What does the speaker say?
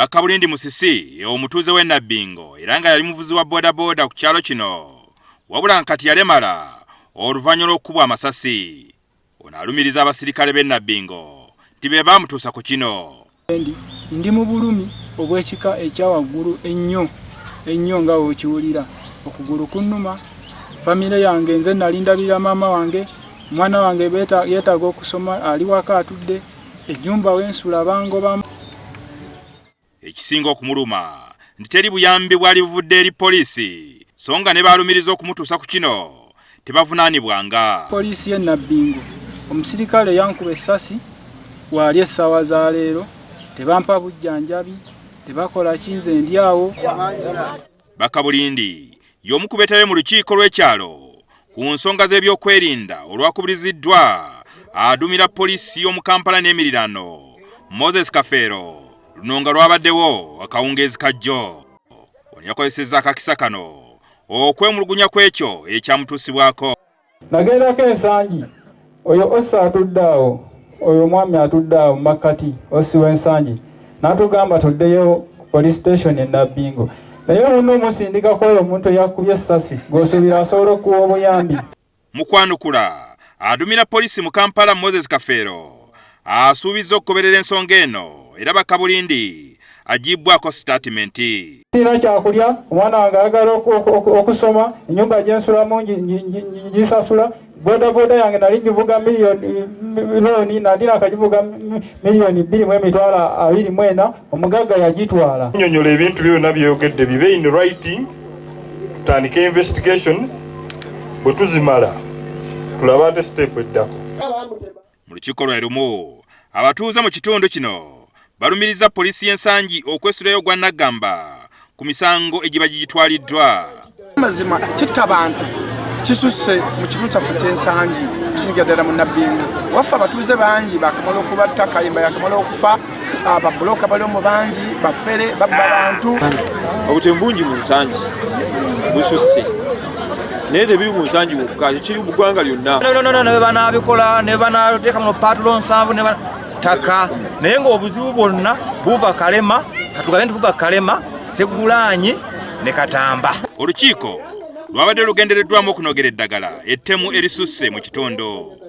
Bakabulindi Musisi omutuuze w'e Nabbingo era nga yali muvuzi wa bodaboda ku kyalo kino wabula nkati yalemala oluvannyuma lw'okukubwa amasasi. Ono alumiriza abasirikale b'e Nabbingo nti be baamutuusa ku kino. Ndi mu bulumi obw'ekika ekyawaggulu ennyo nga bw'okiwulira. Okugulu kunnuma, famire yange nze nali ndabira maama wange, mwana wange yeetaaga okusoma ali waka atudde, ennyumba w'ensula bangobamu. Ekisinga okumuluma nti teri buyambi bwali buvudde eri poliisi, so nga ne baalumiriza okumutuusa ku kino tebavunaanibwanga. Poliisi y'e Nabbingo omusirikale yankuba essasi waali essaawa za leero, tebampa bujjanjabi, tebakola kinze ndi awo. Bakabulindi y'omu ku beetabe mu lukiiko lw'ekyalo ku nsonga z'ebyokwerinda olwakubiriziddwa adumira poliisi y'omu Kampala n'emiriraano Moses Kafeero luno nga lwabaddewo akawungeezi kajjo. Ono yakozesezza akakisa kano okwemulugunya kw'ekyo ekyamutuusibwako. Nagendako ensangi oyo ossa atudde awo, oyo omwami atudde awo mu makkati ossi w'ensangi n'atugamba tuddeyo police station e Nabbingo. Naye ono omusindikako oyo omuntu eyakubye essasi ng'osuubira asobola okuwa obuyambi. Mu kwanukula adumira poliisi mu Kampala Moses Kafeero asuubizza okugoberera ensonga eno era Bakabulindi agibbwako sitaatimenti. Sina kyakulya, omwana wange ayagala okusoma, ennyumba gyensulamu ngisasula, bodaboda yange nali ngivuga looni nandi nakagivuga miliyoni 2,24, omugagga yagitwala. Nnyonnyola ebintu byonna byeyogedde bibe in writing, tutandike investigation, bwe tuzimala tulaba ate step eddako. Mu lukiiko lwe lumu abatuuze mu kitundu kino balumiriza poliisi y'ensangi okwesulayo gwa Nagamba ku misango egiba gigitwaliddwa. Mazima kitta bantu kisusse mu kitundu kyaffe ky'ensangi kisinga ddala mu Nabbingo. Waffe abatuuze bangi bakamala okubatta, Kayimba yakamala okufa, ababulooka bali omu bangi, baffere babba bantu. Obutemu bungi mu nsangi bususse naye tebiri mu nsangi wokka, kiri mu ggwanga lyonna. Ne banaabikola ne banateeka mu paatulo 7 ne ttaka naye ng'obuzibu bwonna buva Kalema, katugambe nti buva Kalema, Seggulanyi ne Katamba. Olukiiko lwabadde lugendereddwamu okunogera eddagala ettemu erisusse mu kitundu.